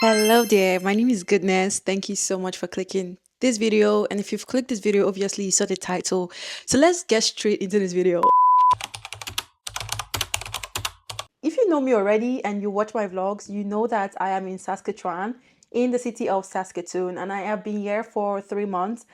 Hello there, my name is Goodness. Thank you so much for clicking this video. And if you've clicked this video, obviously you saw the title. So let's get straight into this video. If you know me already and you watch my vlogs, you know that I am in Saskatchewan, in the city of Saskatoon, and I have been here for 3 months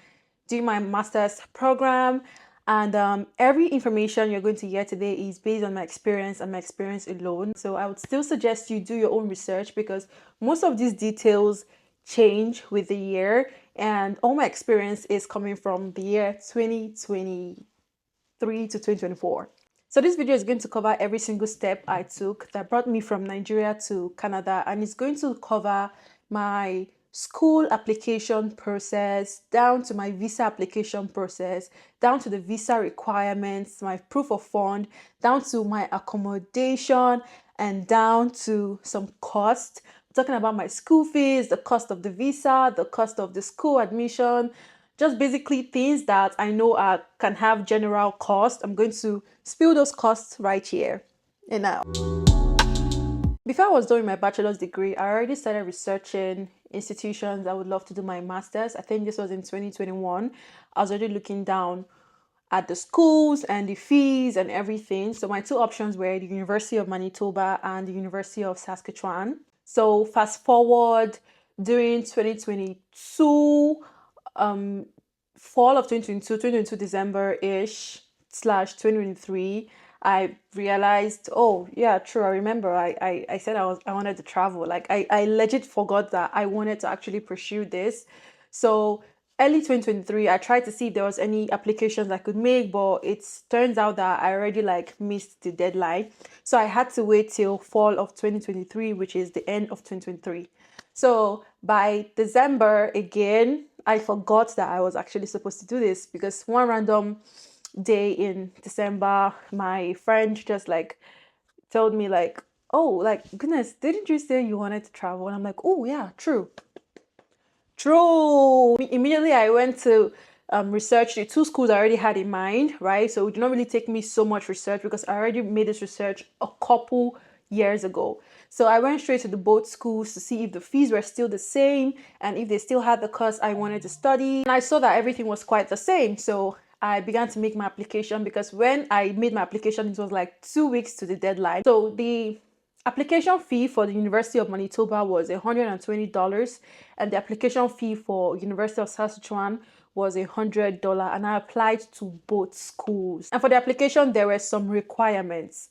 doing my master's program. And every information you're going to hear today is based on my experience and my experience alone. So I would still suggest you do your own research because most of these details change with the year, and all my experience is coming from the year 2023 to 2024. So this video is going to cover every single step I took that brought me from Nigeria to Canada, and it's going to cover my school application process, down to my visa application process, down to the visa requirements, my proof of fund, down to my accommodation, and down to some cost. I'm talking about my school fees, the cost of the visa, the cost of the school admission, just basically things that I know can have general cost. I'm going to spill those costs right here and now. Before I was doing my bachelor's degree, I already started researching institutions I would love to do my master's. I think this was in 2021. I was already looking down at the schools and the fees and everything. So my two options were the University of Manitoba and the University of Saskatchewan. So fast forward during 2022, fall of 2022 December-ish slash 2023, I realized, oh yeah, true. I remember I said I wanted to travel. Like I legit forgot that I wanted to actually pursue this. So early 2023, I tried to see if there was any applications I could make, but it turns out that I already like missed the deadline. So I had to wait till fall of 2023, which is the end of 2023. So by December again, I forgot that I was actually supposed to do this because one random day in December, my friend just like told me like, oh, like, goodness, didn't you say you wanted to travel? And I'm like, oh yeah, true. Immediately I went to research the two schools I already had in mind, right? So it did not really take me so much research because I already made this research a couple years ago. So I went straight to the both schools to see if the fees were still the same and if they still had the course I wanted to study. And I saw that everything was quite the same. So I began to make my application because when I made my application, it was like 2 weeks to the deadline. So the application fee for the University of Manitoba was $120, and the application fee for University of Saskatchewan was $100, and I applied to both schools. And for the application, there were some requirements.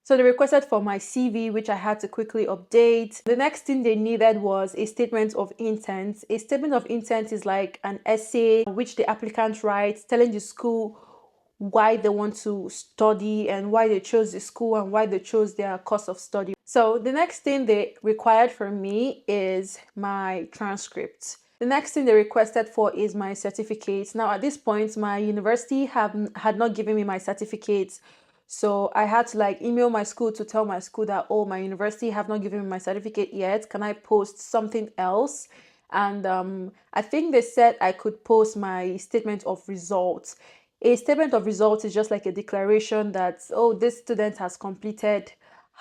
So they requested for my CV, which I had to quickly update. The next thing they needed was a statement of intent. A statement of intent is like an essay which the applicant writes telling the school why they want to study and why they chose the school and why they chose their course of study. So the next thing they required from me is my transcript. The next thing they requested for is my certificate. Now at this point, my university had not given me my certificate. So I had to like email my school to tell my school that, oh, my university have not given me my certificate yet. Can I post something else? And I think they said I could post my statement of results. A statement of results is just like a declaration that, oh, this student has completed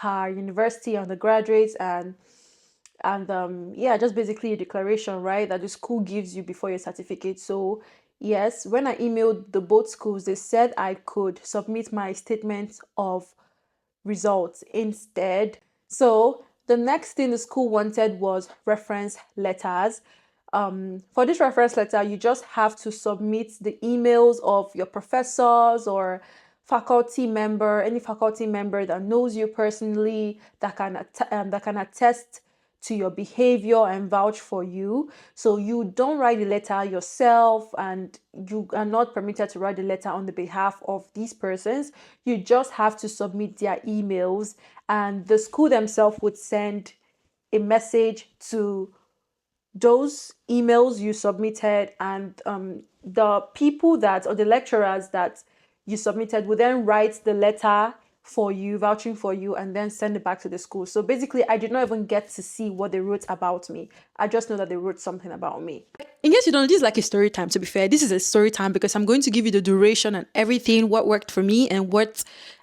her university undergraduate and yeah, just basically a declaration, right, that the school gives you before your certificate. So yes, when I emailed the both schools, they said I could submit my statement of results instead. So the next thing the school wanted was reference letters. For this reference letter, you just have to submit the emails of your professors or faculty member, any faculty member that knows you personally, that can attest to your behavior and vouch for you. So you don't write the letter yourself, and you are not permitted to write the letter on the behalf of these persons. You just have to submit their emails, and the school themselves would send a message to those emails you submitted, and the people that, or the lecturers that you submitted, will then write the letter for you, vouching for you, and then send it back to the school. So basically, I did not even get to see what they wrote about me. I just know that they wrote something about me. In case you don't know, this is like a story time. To be fair, this is a story time because I'm going to give you the duration and everything, what worked for me and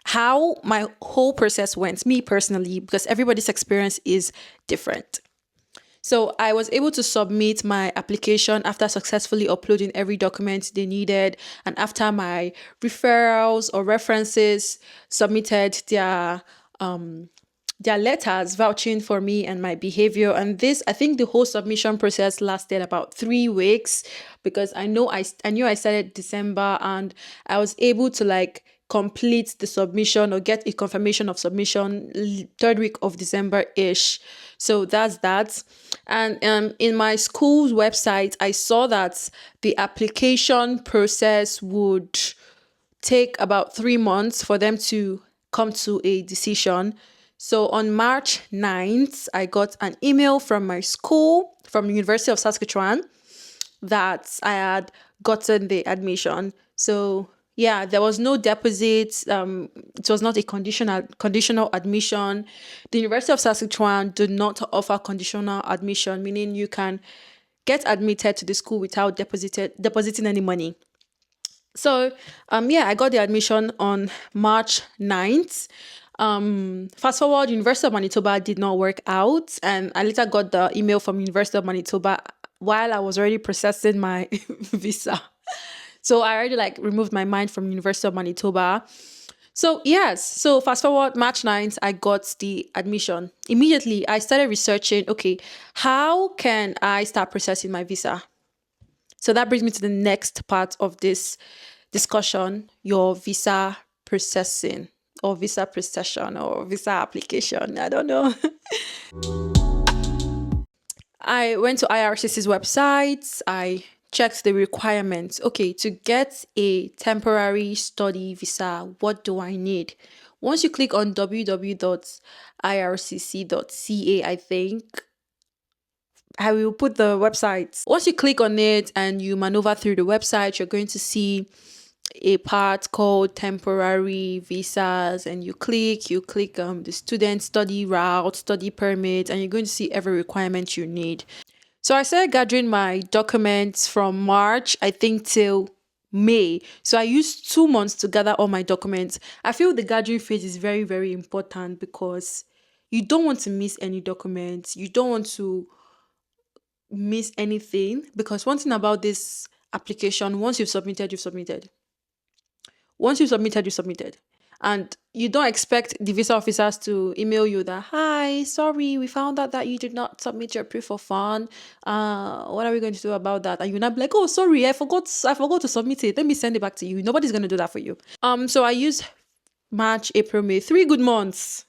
how my whole process went, me personally, because everybody's experience is different. So I was able to submit my application after successfully uploading every document they needed, and after my referrals or references submitted their letters vouching for me and my behavior. And this, I think the whole submission process lasted about 3 weeks, because I knew I started December, and I was able to like complete the submission or get a confirmation of submission third week of December-ish. So that's that. And in my school's website, I saw that the application process would take about 3 months for them to come to a decision. So on March 9th, I got an email from my school, from the University of Saskatchewan, that I had gotten the admission. So yeah, there was no deposit. It was not a conditional admission. The University of Saskatchewan do not offer conditional admission, meaning you can get admitted to the school without depositing any money. So I got the admission on March 9th. Fast forward, University of Manitoba did not work out, and I later got the email from University of Manitoba while I was already processing my visa. So I already like removed my mind from University of Manitoba. So yes, so fast forward March 9th, I got the admission. Immediately, I started researching, okay, how can I start processing my visa? So that brings me to the next part of this discussion, your visa processing or visa procession or visa application. I don't know. I went to IRCC's website. I checked the requirements. Okay, to get a temporary study visa, what do I need? Once you click on www.ircc.ca, I think, I will put the website. Once you click on it and you maneuver through the website, you're going to see a part called temporary visas, and you click the student study route, study permit, and you're going to see every requirement you need. So I started gathering my documents from March, I think, till May. So I used 2 months to gather all my documents. I feel the gathering phase is very, very important, because you don't want to miss any documents. You don't want to miss anything, because one thing about this application, once you've submitted, you've submitted. Once you've submitted, you submitted. And you don't expect the visa officers to email you that, hi, sorry, we found out that you did not submit your proof of fund. What are we going to do about that? And you're not like, oh, sorry, I forgot to submit it. Let me send it back to you. Nobody's going to do that for you. So I used March, April, May, 3 good months.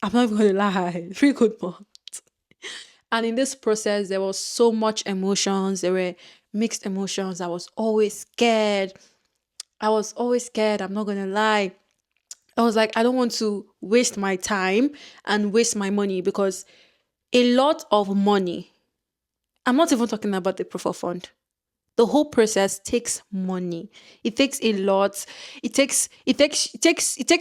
I'm not even going to lie, 3 good months. And in this process, there was so much emotions. There were mixed emotions. I was always scared. I'm not going to lie. I was like, I don't want to waste my time and waste my money, because a lot of money, I'm not even talking about the proof of fund. The whole process takes money. It takes a lot. It takes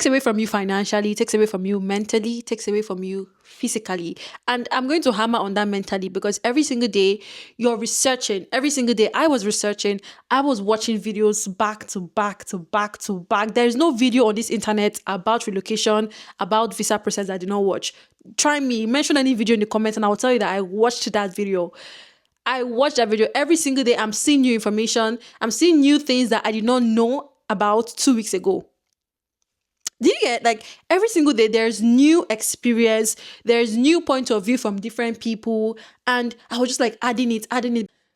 away from you financially, it takes away from you mentally, it takes away from you physically. And I'm going to hammer on that mentally, because every single day you're researching. Every single day I was researching. I was watching videos back to back to back to back. There is no video on this internet about relocation, about visa process that I did not watch. Try me, mention any video in the comments, and I will tell you that I watched that video. I watch that video every single day. I'm seeing new information. I'm seeing new things that I did not know about 2 weeks ago. Did you get, like, every single day there's new experience, there's new point of view from different people, and I was just like adding it.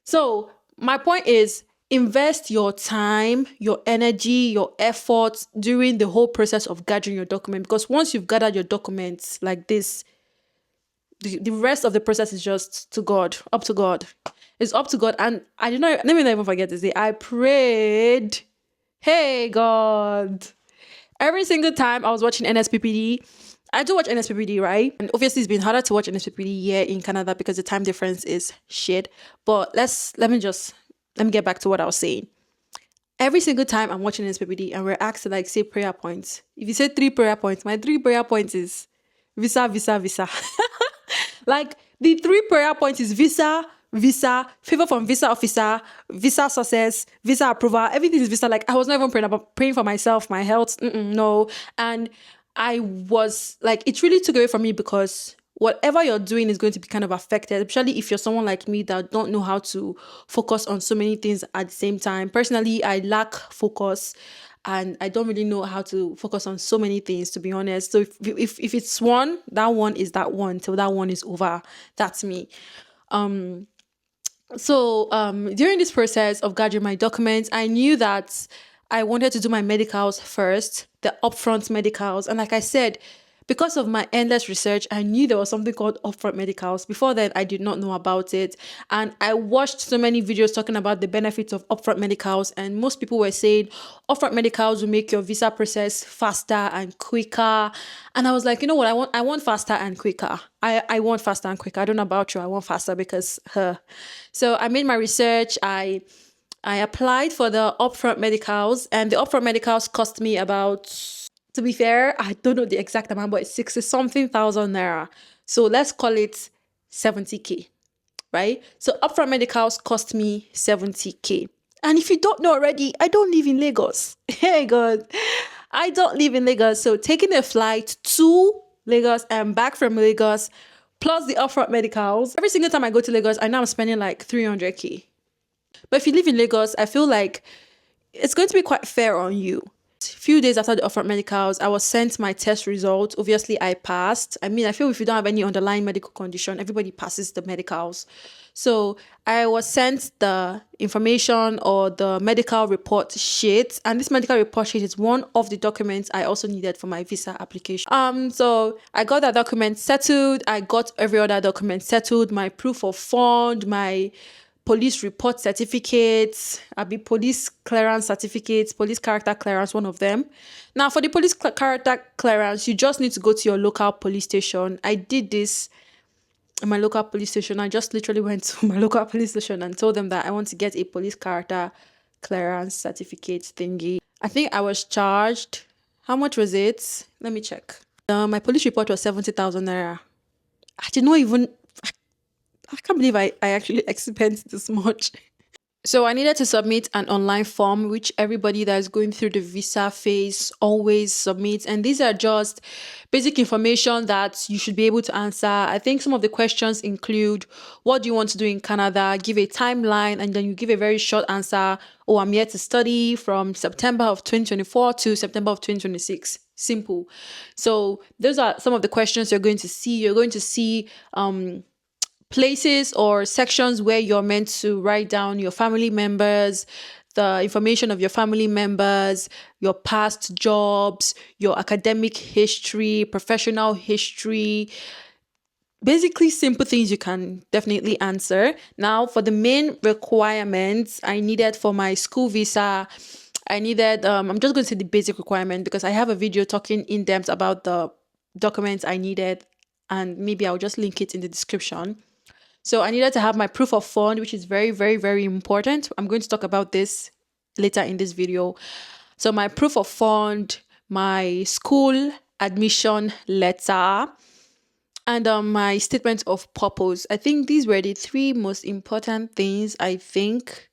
So my point is, invest your time, your energy, your efforts during the whole process of gathering your document, because once you've gathered your documents like this, the rest of the process is just up to God. It's up to God. And I did not, let me not even forget to say, I prayed, hey God, every single time I was watching NSPPD. I do watch NSPPD, right? And obviously it's been harder to watch NSPPD here in Canada because the time difference is shit. But let me get back to what I was saying. Every single time I'm watching NSPPD and we're asked to like say prayer points. If you say 3 prayer points, my 3 prayer points is visa. Like, the 3 prayer points is visa, favor from visa officer, visa success, visa approval. Everything is visa. Like, I was not even praying for myself, my health. No. And I was like, it really took away from me, because whatever you're doing is going to be kind of affected, especially if you're someone like me that don't know how to focus on so many things at the same time. Personally, I lack focus and I don't really know how to focus on so many things, to be honest. So if it's one, that one is that one till that one is over. That's me. So during this process of gathering my documents, I knew that I wanted to do my medicals first, the upfront medicals. And like I said, because of my endless research, I knew there was something called upfront medicals. Before then, I did not know about it. And I watched so many videos talking about the benefits of upfront medicals. And most people were saying upfront medicals will make your visa process faster and quicker. And I was like, you know what? I want faster and quicker. I want faster and quicker. I don't know about you. I want faster because So I made my research. I applied for the upfront medicals, and the upfront medicals cost me about, to be fair, I don't know the exact amount, but it's 60 something thousand naira. So let's call it 70K, right? So upfront medicals cost me 70K. And if you don't know already, I don't live in Lagos. Hey God, I don't live in Lagos. So taking a flight to Lagos and back from Lagos, plus the upfront medicals, every single time I go to Lagos, I know I'm spending like 300K. But if you live in Lagos, I feel like it's going to be quite fair on you. A few days after the upfront medicals, I was sent my test results. Obviously, I passed. I mean, I feel if you don't have any underlying medical condition, everybody passes the medicals. So I was sent the information or the medical report sheet. And this medical report sheet is one of the documents I also needed for my visa application. So I got that document settled. I got every other document settled. My proof of fund, my police report certificates, police clearance certificates, police character clearance, one of them. Now, for the police character clearance, you just need to go to your local police station. I did this in my local police station. I just literally went to my local police station and told them that I want to get a police character clearance certificate thingy. I think I was charged. How much was it? Let me check. My police report was 70,000 naira. I did not even... I can't believe I actually spent this much. So I needed to submit an online form, which everybody that is going through the visa phase always submits. And these are just basic information that you should be able to answer. I think some of the questions include, what do you want to do in Canada? Give a timeline, and then you give a very short answer. Oh, I'm here to study from September of 2024 to September of 2026. Simple. So those are some of the questions you're going to see. You're going to see places or sections where you're meant to write down your family members, the information of your family members, your past jobs, your academic history, professional history. Basically, simple things you can definitely answer. Now, for the main requirements I needed for my school visa, I needed, I'm just going to say the basic requirement because I have a video talking in depth about the documents I needed, and maybe I'll just link it in the description. So I needed to have my proof of fund, which is very, very, very important. I'm going to talk about this later in this video. So my proof of fund, my school admission letter, and my statement of purpose. I think these were the three most important things I think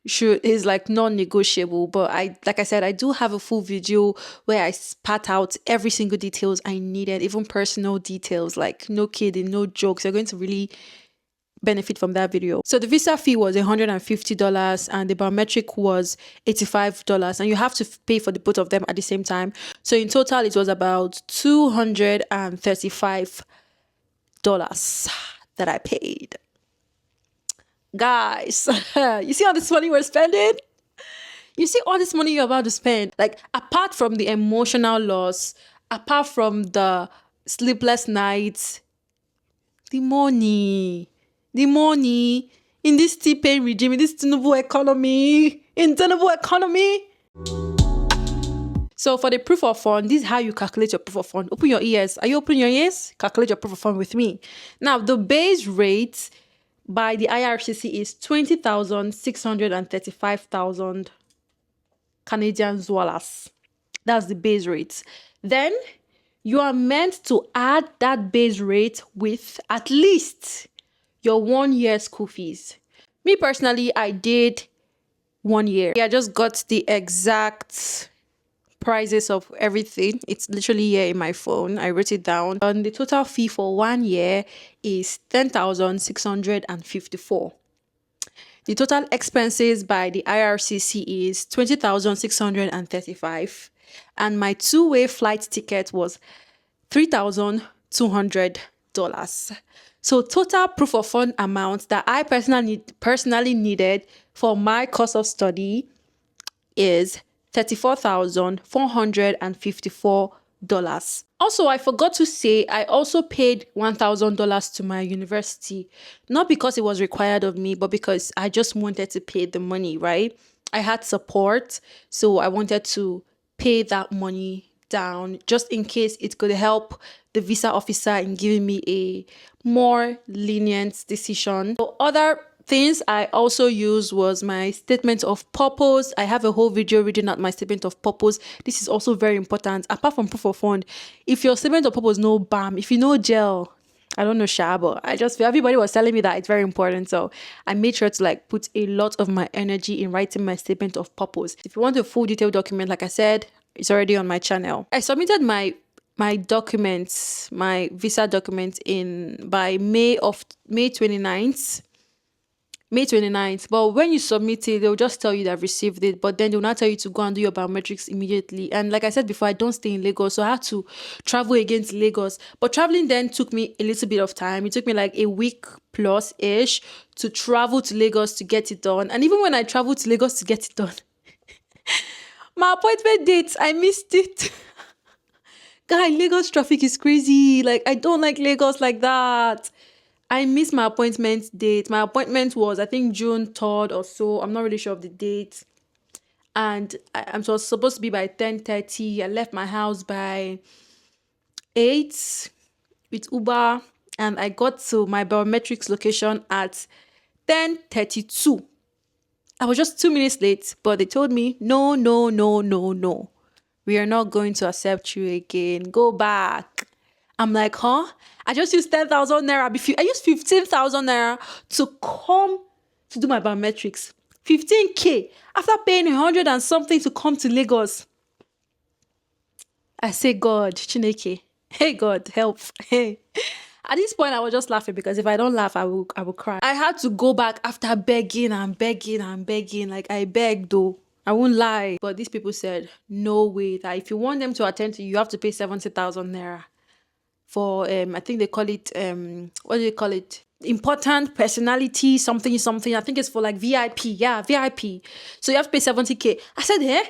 is like non-negotiable. But like I said, I do have a full video where I spat out every single details I needed, even personal details, like no kidding, no jokes. You're going to really benefit from that video. So the visa fee was $150 and the biometric was $85, and you have to pay for the both of them at the same time. So in total, it was about $235 that I paid. Guys, you see all this money we're spending? You see all this money you're about to spend? Like, apart from the emotional loss, apart from the sleepless nights, the money in this T-Pain regime, in this Tinubu economy, So for the proof of fund, this is how you calculate your proof of fund. Open your ears. Are you opening your ears? Calculate your proof of fund with me. Now, the base rate by the IRCC is 20,635,000 Canadian dollars. That's the base rate. Then you are meant to add that base rate with at least your 1 year school fees. Me personally, I did 1 year. I just got the exact prices of everything. It's literally here in my phone. I wrote it down. And the total fee for 1 year is 10,654. The total expenses by the IRCC is 20,635. And my two-way flight ticket was $3,200. So total proof of fund amount that I personally needed for my course of study is $34,454. Also, I forgot to say, I also paid $1,000 to my university, not because it was required of me, but because I just wanted to pay the money, right? I had support, so I wanted to pay that money down just in case it could help the visa officer in giving me a more lenient decision. So other things I also used was my statement of purpose. I have a whole video reading out my statement of purpose. This is also very important. Apart from proof of fund, if your statement of purpose no bam, if you know gel, I don't know but I just feel everybody was telling me that it's very important. So I made sure to like put a lot of my energy in writing my statement of purpose. If you want a full detailed document, like I said, it's already on my channel. I submitted my documents, my visa documents by May 29th. May 29th. But when you submit it, they'll just tell you that I've received it. But then they'll not tell you to go and do your biometrics immediately. And like I said before, I don't stay in Lagos. So I had to travel again to Lagos. But traveling then took me a little bit of time. It took me like a week plus-ish to travel to Lagos to get it done. And even when I traveled to Lagos to get it done, my appointment dates, I missed it. Guy, Lagos traffic is crazy. Like, I don't like Lagos like that. I missed my appointment date. My appointment was, I think, June 3rd or so. I'm not really sure of the date. And I'm supposed to be by 10:30. I left my house by 8 with Uber. And I got to my biometrics location at 10:32. I was just 2 minutes late, but they told me, no. We are not going to accept you again. Go back. I'm like, huh? I just used 10,000 naira. I used 15,000 naira to come to do my biometrics. 15K after paying 100 and something to come to Lagos. I say, God, Chineke. Hey, God, help. Hey. At this point, I was just laughing because if I don't laugh, I will cry. I had to go back after begging and begging and begging. Like, I begged though. I won't lie. But these people said, no way. That if you want them to attend to you, you have to pay 70,000 naira. For, I think they call it, what do they call it? Important personality, something. I think it's for like VIP. Yeah, VIP. So you have to pay 70K. I said, eh?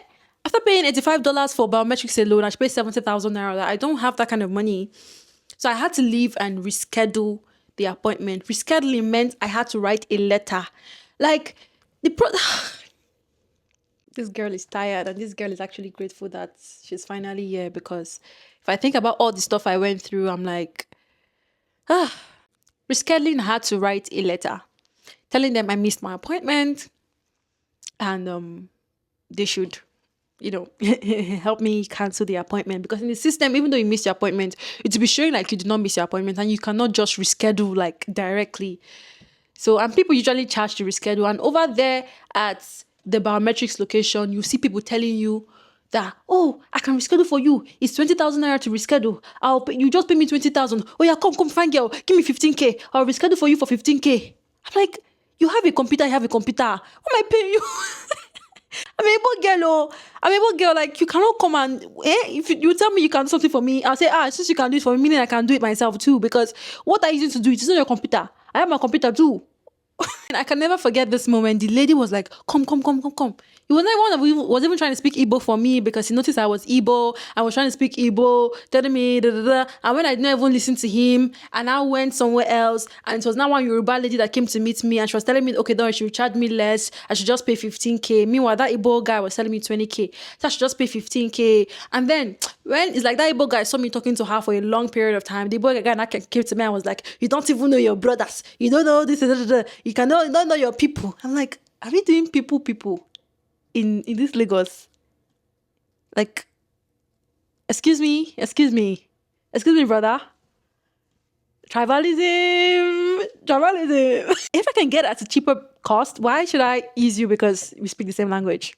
After paying $85 for biometrics alone, I should pay 70,000 naira. I don't have that kind of money. So I had to leave and reschedule the appointment. Rescheduling meant I had to write a letter. Like, this girl is tired, and this girl is actually grateful that she's finally here, because if I think about all the stuff I went through, I'm like, rescheduling, I had to write a letter telling them I missed my appointment and they should, help me cancel the appointment, because in the system, even though you missed your appointment, it will be showing like you did not miss your appointment, and you cannot just reschedule like directly. So, and people usually charge to reschedule, and over there at the biometrics location, you see people telling you that, oh, I can reschedule for you. It's 20,000 naira to reschedule. You just pay me 20,000. Oh yeah, come, fine girl. Give me 15K. I'll reschedule for you for 15K. I'm like, you have a computer, you have a computer. What am I paying you? I'm an able girl. Like, you cannot come and, if you tell me you can do something for me, I'll say, since you can do it for me, meaning I can do it myself too, because what are you using to do it? It's not your computer. I have my computer too. And I can never forget this moment. The lady was like, come. He was not one who was even trying to speak Igbo for me, because he noticed I was Igbo. I was trying to speak Igbo, telling me, And when I didn't even listen to him, and I went somewhere else, and it was now one Yoruba lady that came to meet me, and she was telling me, okay, she should charge me less. I should just pay 15K. Meanwhile, that Igbo guy was telling me 20K. So I should just pay 15K. And then, when it's like that Igbo guy saw me talking to her for a long period of time, the Igbo guy came to me and was like, you don't even know your brothers. You don't know this, you don't know your people. I'm like, are we doing people in this Lagos? Like, excuse me, brother. Tribalism. If I can get at a cheaper cost, why should I use you because we speak the same language?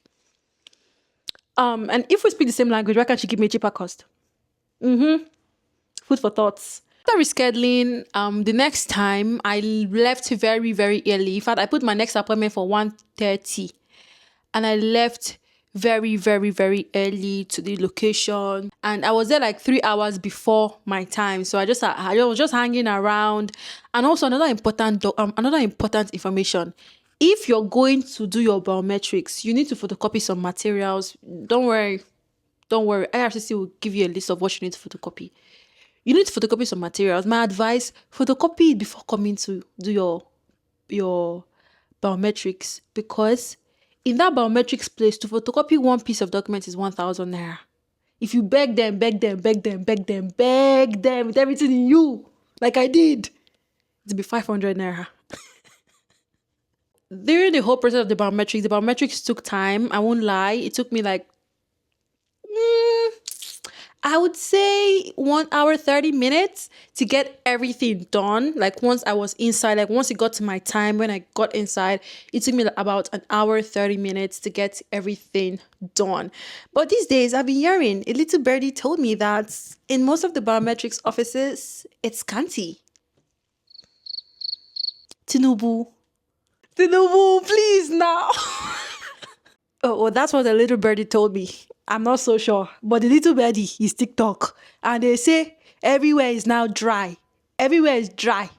And if we speak the same language, why can't she give me a cheaper cost? Food for thoughts. After rescheduling, the next time I left very, very early. In fact, I put my next appointment for 1:30, and I left very, very, very early to the location. And I was there like 3 hours before my time. So I was just hanging around. And also another important information. If you're going to do your biometrics, you need to photocopy some materials. Don't worry. Don't worry. IRCC will give you a list of what you need to photocopy. You need to photocopy some materials. My advice, photocopy it before coming to do your biometrics, because in that biometrics place, to photocopy one piece of document is 1,000 naira. If you beg them with everything in you, like I did, it'll be 500 naira. During the whole process of the biometrics took time. I won't lie. It took me like I would say 1 hour, 30 minutes to get everything done. Like once I was inside, like once it got to my time, when I got inside, it took me about 1 hour, 30 minutes to get everything done. But these days I've been hearing, a little birdie told me that in most of the biometrics offices, it's scanty. Tinubu, please now. Oh, well, that's what the little birdie told me. I'm not so sure. But the little birdie is TikTok. And they say everywhere is now dry. Everywhere is dry.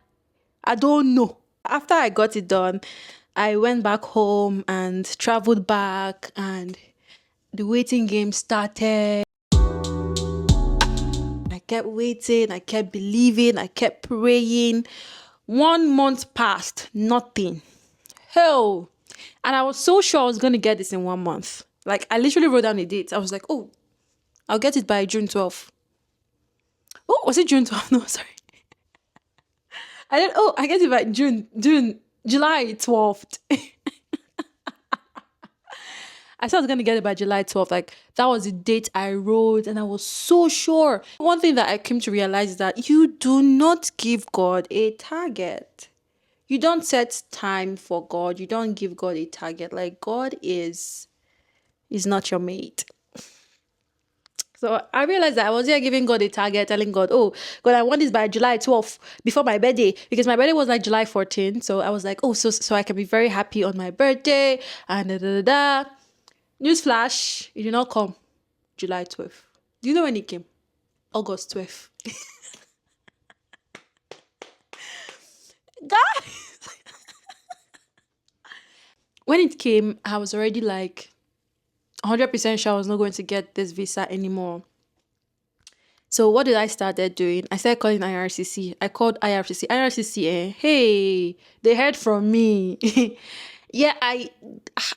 I don't know. After I got it done, I went back home and traveled back, and the waiting game started. I kept waiting. I kept believing. I kept praying. 1 month passed. Nothing. Hell. And I was so sure I was going to get this in 1 month. Like, I literally wrote down a date. I was like, oh, I'll get it by June 12th. Oh, was it June 12th? No, sorry. I get it by July 12th. I said I was going to get it by July 12th. Like, that was the date I wrote, and I was so sure. One thing that I came to realize is that you do not give God a target. You don't set time for God. You don't give God a target. Like, God is not your mate. So I realized that I was here giving God a target, telling God, oh, God, I want this by July 12th, before my birthday, because my birthday was like July 14th. So I was like, oh, so I can be very happy on my birthday, and da. Newsflash, it did not come July 12th. Do you know when it came? August 12th. Guys! When it came, I was already like 100% sure I was not going to get this visa anymore. So what did I started doing? I started calling IRCC. I called IRCC. IRCC, hey, they heard from me. Yeah, I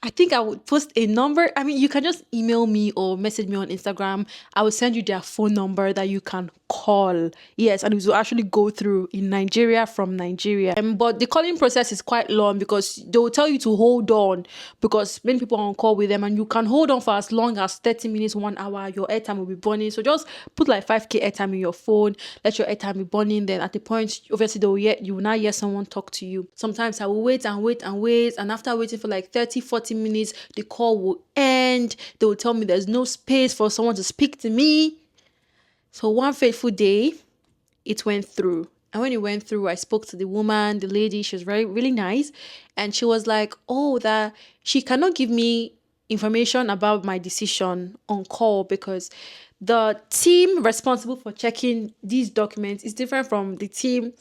think I would post a number. I mean, you can just email me or message me on Instagram. I will send you their phone number that you can call. Yes, and it will actually go through in Nigeria, from Nigeria. But the calling process is quite long, because they will tell you to hold on, because many people are on call with them, and you can hold on for as long as 30 minutes, 1 hour. Your airtime will be burning. So just put like 5k airtime in your phone. Let your airtime be burning. Then at the point, obviously, you will now hear someone talk to you. Sometimes I will wait, and after waiting for like 30-40 minutes, the call will end. They will tell me there's no space for someone to speak to me. So one fateful day, it went through. And when it went through, I spoke to the woman, the lady. She was really nice. And she was like, oh, that she cannot give me information about my decision on call, because the team responsible for checking these documents is different from the team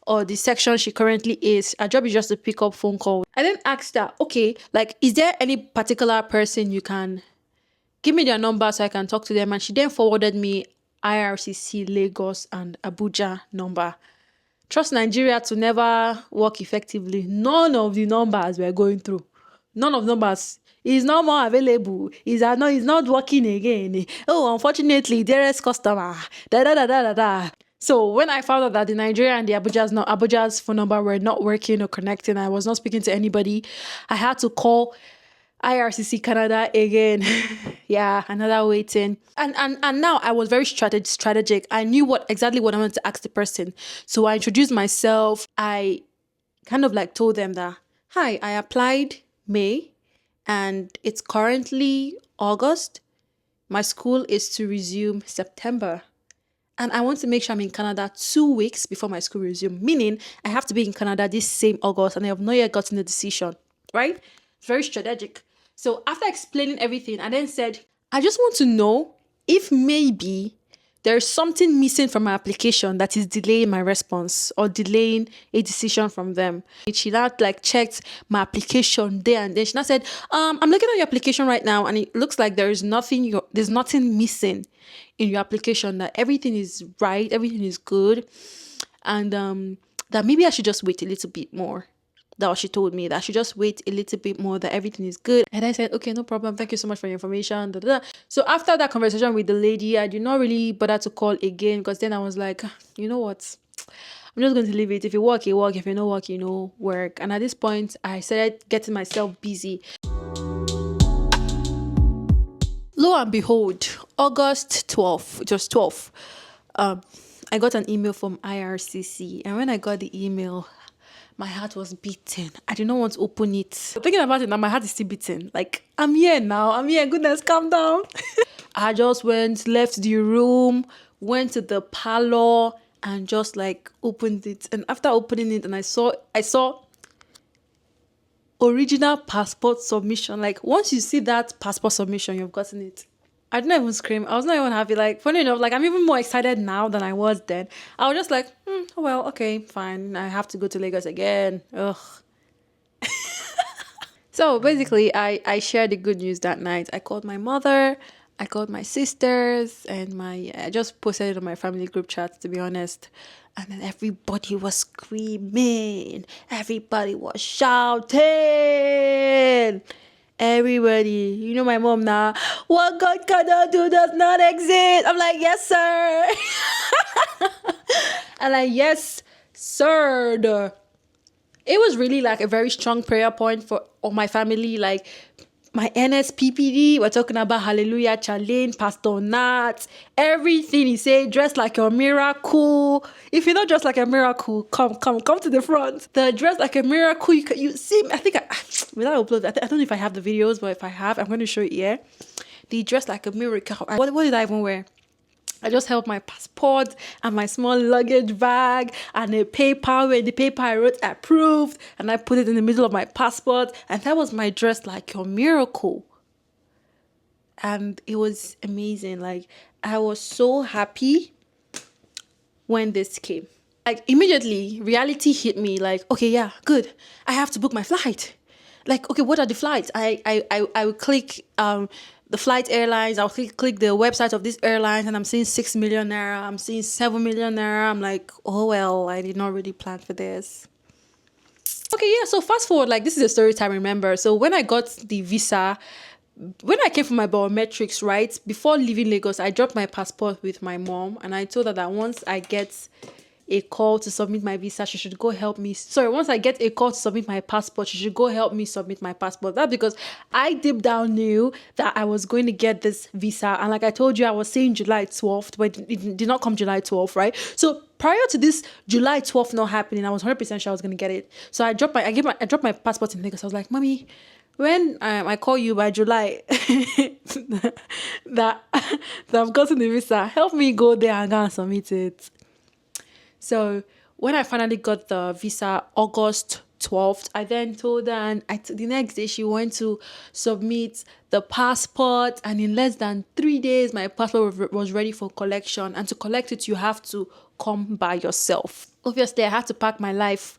or the section she currently is. Her job is just to pick up phone call. I then asked her, okay, like, is there any particular person you can give me their number so I can talk to them? And she then forwarded me IRCC Lagos and Abuja number. Trust Nigeria to never work effectively. None of the numbers we're going through. None of numbers is no more available. Is not working again. Oh, unfortunately, dearest customer. So when I found out that the Nigeria and the Abuja's phone number were not working or connecting, I was not speaking to anybody, I had to call IRCC Canada again. Yeah, another waiting. And now I was very strategic. I knew exactly what I wanted to ask the person. So I introduced myself. I kind of like told them that, hi, I applied May and it's currently August. My school is to resume September. And I want to make sure I'm in Canada 2 weeks before my school resume, meaning I have to be in Canada this same August and I have not yet gotten a decision, right? It's very strategic. So after explaining everything, I then said, I just want to know if maybe there's something missing from my application that is delaying my response or delaying a decision from them. She now like checked my application there and then. She now said, I'm looking at your application right now and it looks like there's nothing missing in your application, that everything is right, everything is good. And that maybe I should just wait a little bit more. That was she told me, that I should just wait a little bit more, that everything is good. And I said, okay, no problem. Thank you so much for your information. Da, da, da. So after that conversation with the lady, I did not really bother to call again, because then I was like, you know what? I'm just going to leave it. If you work, you work. If you don't work, work. And at this point, I started getting myself busy. Lo and behold, August 12th, it was 12th, I got an email from IRCC. And when I got the email, my heart was beating. I did not want to open it. Thinking about it now, my heart is still beating. Like, I'm here now. I'm here. Goodness, calm down. I just left the room, went to the parlor, and just like opened it. And after opening it, and I saw original passport submission. Like, once you see that passport submission, you've gotten it. I didn't even scream. I was not even happy. Like, funny enough, like, I'm even more excited now than I was then. I was just like, oh, well, okay, fine. I have to go to Lagos again. Ugh. So basically, I shared the good news that night. I called my mother, I called my sisters, and I just posted it on my family group chat, to be honest. And then everybody was screaming. Everybody was shouting. Everybody, my mom now, what God cannot do does not exist. I'm like, yes, sir. I'm like, yes, sir. It was really like a very strong prayer point for all my family. Like, my NSPPD, we're talking about Hallelujah, Charlene, Pastor Nat, everything he said, dress like a miracle. If you're not dressed like a miracle, come to the front. The dress like a miracle, you see, I think, without upload, I don't know if I have the videos, but if I have, I'm going to show it here. The dress like a miracle. What did I even wear? I just held my passport and my small luggage bag and a paper, where the paper I wrote approved, and I put it in the middle of my passport, and that was my dress like a miracle. And it was amazing. Like, I was so happy when this came. Like, immediately reality hit me, like, okay, yeah, good. I have to book my flight. Like, okay, what are the flights? I will click the flight airlines. I'll click the website of this airlines, and I'm seeing 6 million naira. I'm seeing 7 million naira. I'm like, oh well, I did not really plan for this. Okay, yeah. So fast forward, like, this is a story time. Remember, so when I got the visa, when I came for my biometrics, right before leaving Lagos, I dropped my passport with my mom, and I told her that once I get a call to submit my visa, she should go help me. Sorry, once I get a call to submit my passport, she should go help me submit my passport. That's because I deep down knew that I was going to get this visa. And like I told you, I was saying July 12th, but it did not come July 12th, right? So prior to this July 12th not happening, I was 100% sure I was going to get it. So I dropped my passport in Lagos. I was like, Mommy, when I call you by July that I've gotten the visa, help me go there and go and submit it. So when I finally got the visa, August 12th, I then told her, and the next day she went to submit the passport, and in less than 3 days, my passport was ready for collection. And to collect it, you have to come by yourself. Obviously, I had to pack my life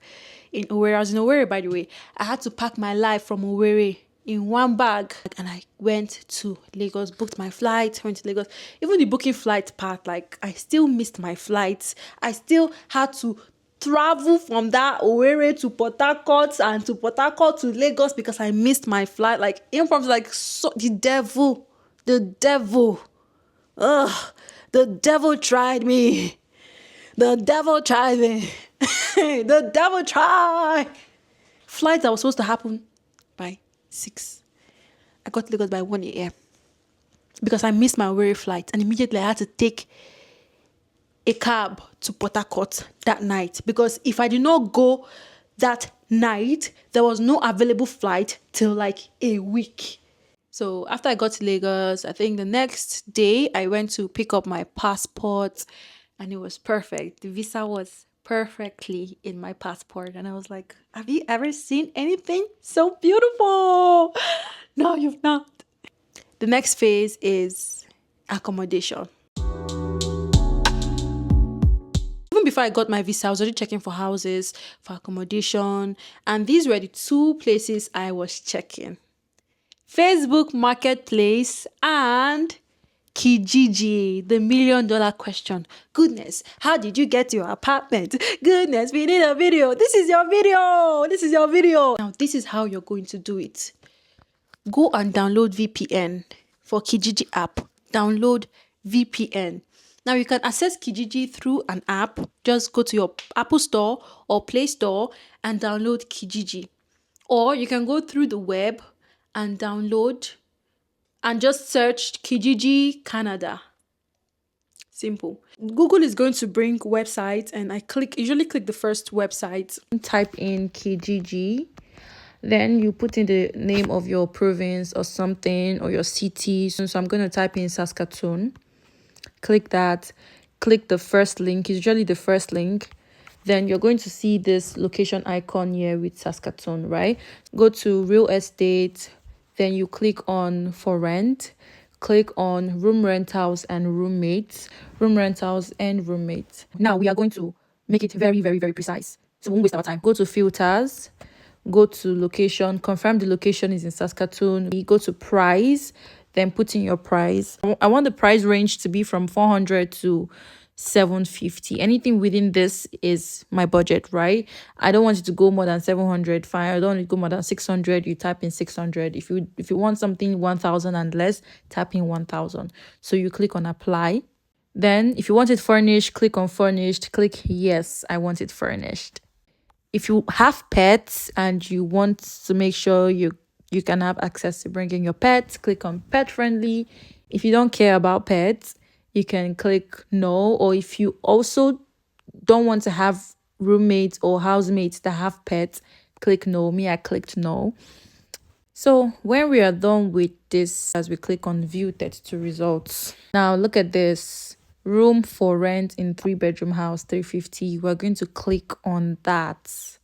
in Owerri. I was in Owerri, by the way. I had to pack my life from Owerri in one bag, and I went to Lagos, booked my flight, went to Lagos. Even the booking flight part, like, I still missed my flights. I still had to travel from that Owerri to Port Harcourt, and to Port Harcourt to Lagos, because I missed my flight. Like, from like, so the devil, the devil tried me. The devil tried me. The devil tried. Flight that was supposed to happen by 6. I got to Lagos by 1 a.m. because I missed my Owerri flight, and immediately I had to take a cab to Port Harcourt that night, because if I did not go that night, there was no available flight till like a week. So after I got to Lagos, I think the next day I went to pick up my passport and it was perfect. The visa was perfectly in my passport. And I was like, have you ever seen anything so beautiful? No, you've not. The next phase is accommodation. Even before I got my visa, I was already checking for houses, for accommodation, and these were the two places I was checking: Facebook Marketplace and Kijiji, the $1,000,000 question. Goodness, how did you get your apartment? Goodness, we need a video. This is your video. This is your video. Now, this is how you're going to do it. Go and download VPN for Kijiji app. Download VPN. Now you can access Kijiji through an app. Just go to your Apple Store or Play Store and download Kijiji. Or you can go through the web and download and just search Kijiji Canada. Simple. Google is going to bring websites and I usually click the first website. Type in Kijiji. Then you put in the name of your province or something or your city. So I'm going to type in Saskatoon. Click that. Click the first link. It's usually the first link. Then you're going to see this location icon here with Saskatoon, right? Go to real estate. Then you click on for rent. Click on room rentals and roommates. Room rentals and roommates. Now we are going to make it very, very, very precise. So we won't waste our time. Go to filters. Go to location, confirm the location is in Saskatoon. You go to price, then put in your price. I want the price range to be from 400 to 750. Anything within this is my budget, right? I don't want it to go more than 700. Fine. I don't want it to go more than 600. You type in 600. If you want something 1000 and less, type in 1000. So you click on apply. Then if you want it furnished, click on furnished. Click yes, I want it furnished. If you have pets and you want to make sure you can have access to bringing your pets, click on pet friendly. If you don't care about pets, you can click no. Or if you also don't want to have roommates or housemates that have pets, click no. Me, I clicked no. So when we are done with this, as we click on view 32 results, now look at this. Room for rent in 3-bedroom house, 350. We're going to click on that.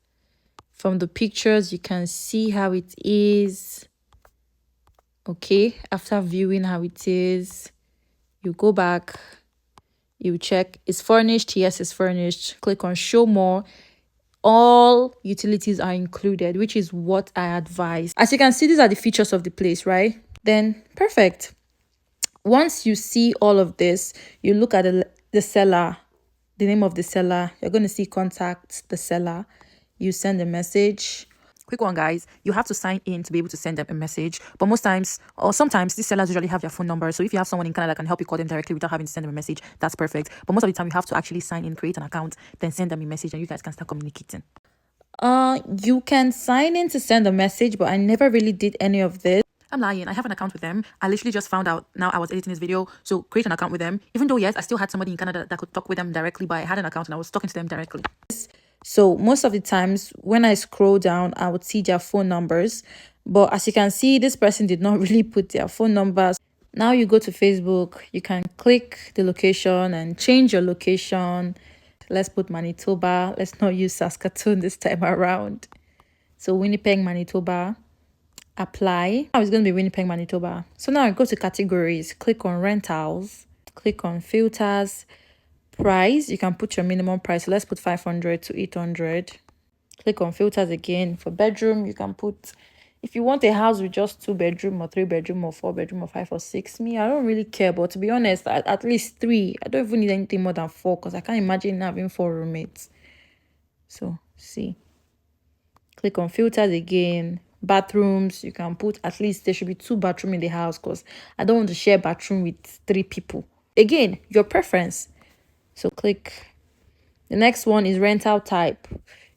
From the pictures, you can see how it is. Okay, after viewing how it is, you go back, you check, is furnished? Yes, it's furnished. Click on show more. All utilities are included, which is what I advise. As you can see, these are the features of the place, right? Then perfect. Once you see all of this, you look at the seller, the name of the seller. You're going to see contact the seller. You send a message. Quick one, guys. You have to sign in to be able to send them a message. But most times, or sometimes, these sellers usually have their phone number. So if you have someone in Canada that can help you call them directly without having to send them a message, that's perfect. But most of the time, you have to actually sign in, create an account, then send them a message, and you guys can start communicating. You can sign in to send a message, but I never really did any of this. I'm lying. I have an account with them. I literally just found out now I was editing this video. So create an account with them. Even though, yes, I still had somebody in Canada that could talk with them directly, but I had an account and I was talking to them directly. So most of the times when I scroll down, I would see their phone numbers. But as you can see, this person did not really put their phone numbers. Now you go to Facebook, you can click the location and change your location. Let's put Manitoba. Let's not use Saskatoon this time around. So Winnipeg, Manitoba. Apply. Now it's going to be Winnipeg, Manitoba. So now I go to categories, click on rentals, click on filters, price. You can put your minimum price. So let's put 500 to 800. Click on filters again. For bedroom, you can put, if you want a house with just 2-bedroom or 3-bedroom or 4-bedroom or 5 or 6, me, I don't really care. But to be honest, at least 3. I don't even need anything more than 4 because I can't imagine having 4 roommates. So see. Click on filters again. Bathrooms, you can put at least there should be 2 bathrooms in the house because I don't want to share bathroom with 3 people. Again, your preference. So click. The next one is rental type.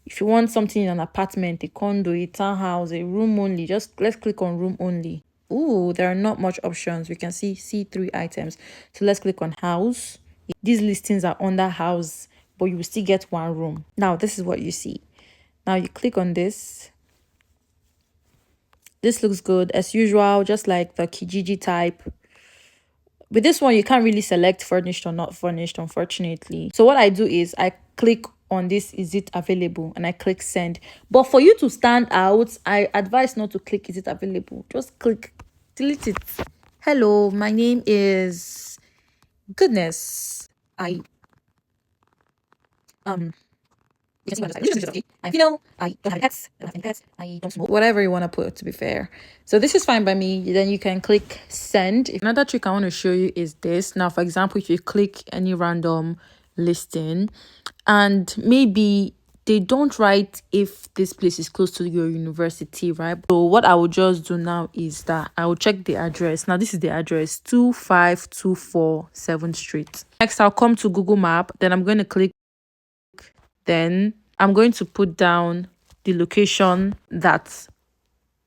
If you want something in an apartment, a condo, a townhouse, a room only, just let's click on room only. Ooh, there are not much options. We can see 3 items. So let's click on house. These listings are under house, but you will still get 1 room. Now, this is what you see. Now you click on this. This looks good as usual, just like the Kijiji type. With this one, you can't really select furnished or not furnished, unfortunately. So what I do is I click on this, is it available, and I click send. But for you to stand out, I advise not to click is it available. Just click delete it. Hello, my name is goodness. I you can see what I'm just okay. I'm female. I don't have pets. I don't have any pets. I don't smoke. Whatever you want to put, to be fair. So this is fine by me. Then you can click send. Another trick I want to show you is this. Now, for example, if you click any random listing and maybe they don't write if this place is close to your university, right? So what I will just do now is that I will check the address. Now this is the address, 2524 7th Street. Next, I'll come to Google Map. Then I'm going to click. Then I'm going to put down the location that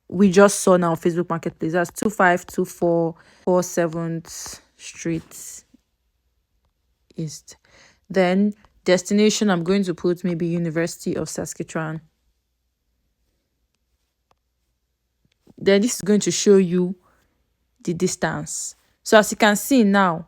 we just saw now on Facebook Marketplace. That's 2524 7th Street East. Then destination, I'm going to put maybe University of Saskatchewan. Then this is going to show you the distance. So as you can see now,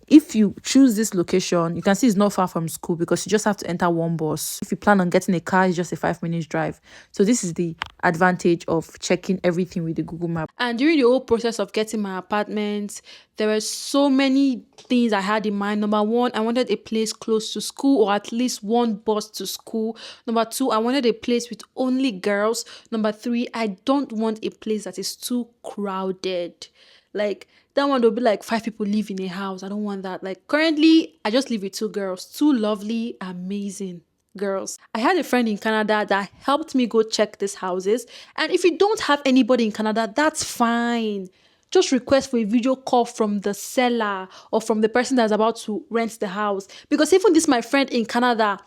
if you choose this location, you can see it's not far from school because you just have to enter one bus. If you plan on getting a car, it's just a 5 minutes drive. So this is the advantage of checking everything with the Google Map. And during the whole process of getting my apartment, there were so many things I had in mind. Number one, I wanted a place close to school or at least one bus to school. Number two, I wanted a place with only girls. Number three, I don't want a place that is too crowded. Like that one will be like 5 people live in a house. I don't want that. Like currently, I just live with 2 girls, 2 lovely, amazing girls. I had a friend in Canada that helped me go check these houses. And if you don't have anybody in Canada, that's fine. Just request for a video call from the seller or from the person that's about to rent the house. Because even this, my friend in Canada,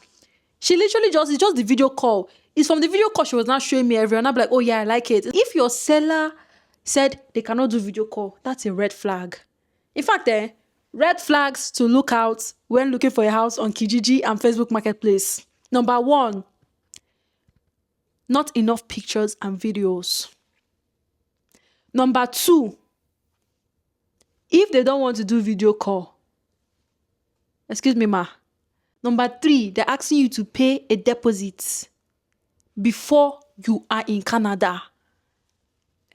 she literally it's just the video call. It's from the video call she was now showing me everyone. I'm like, oh yeah, I like it. If your seller said they cannot do video call, that's a red flag. In fact, red flags to look out when looking for a house on Kijiji and Facebook Marketplace. Number one, not enough pictures and videos. Number two, if they don't want to do video call, excuse me, ma. Number three, they're asking you to pay a deposit before you are in Canada.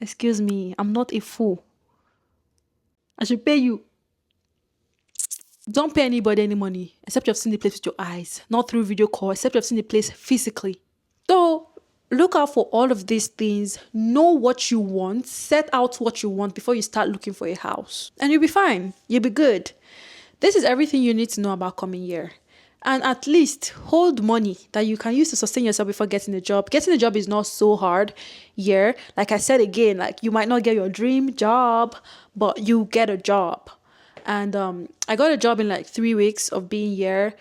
Excuse me, I'm not a fool. I should pay you. Don't pay anybody any money except you've seen the place with your eyes, not through video call, except you've seen the place physically. So look out for all of these things. Know what you want. Set out what you want before you start looking for a house. And you'll be fine. You'll be good. This is everything you need to know about coming year. And at least hold money that you can use to sustain yourself before getting a job. Getting a job is not so hard here. Like I said again, like you might not get your dream job, but you get a job. And I got a job in like 3 weeks of being here.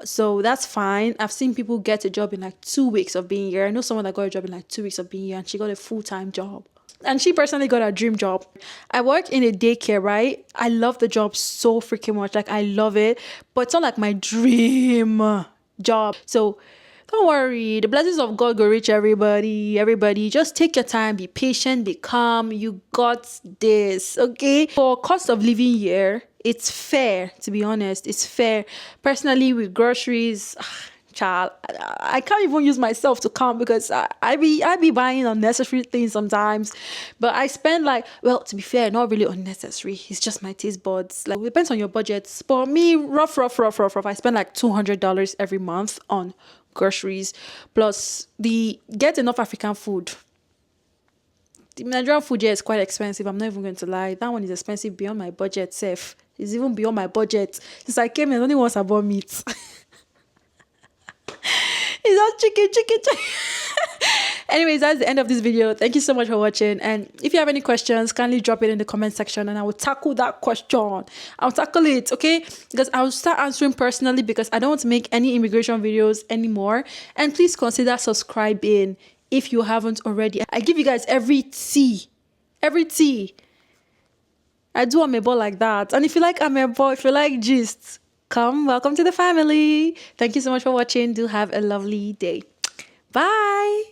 So that's fine. I've seen people get a job in like 2 weeks of being here. I know someone that got a job in like 2 weeks of being here and she got a full-time job. And she personally got a dream job. I work in a daycare, right? I love the job so freaking much. Like, I love it. But it's not like my dream job. So don't worry. The blessings of God go reach everybody. Everybody, just take your time. Be patient. Be calm. You got this, okay? For cost of living here, it's fair, to be honest. It's fair. Personally, with groceries... child, I can't even use myself to count because I be buying unnecessary things sometimes, but I spend like, well, to be fair, not really unnecessary. It's just my taste buds. Like, it depends on your budgets. For me, rough, I spend like $200 every month on groceries, plus the get enough African food. The Nigerian food here is quite expensive. I'm not even going to lie. That one is expensive beyond my budget. Safe. It's even beyond my budget. Since I came here, only once I bought meat. It's all chicken. Anyways, that's the end of this video. Thank you so much for watching. And if you have any questions, kindly drop it in the comment section and I will tackle that question. I'll tackle it, okay? Because I'll start answering personally because I don't want to make any immigration videos anymore. And please consider subscribing if you haven't already. I give you guys every tea. I do amebo like that. And if you like amebo, if you like gist, welcome to the family. Thank you so much for watching. Do have a lovely day. Bye.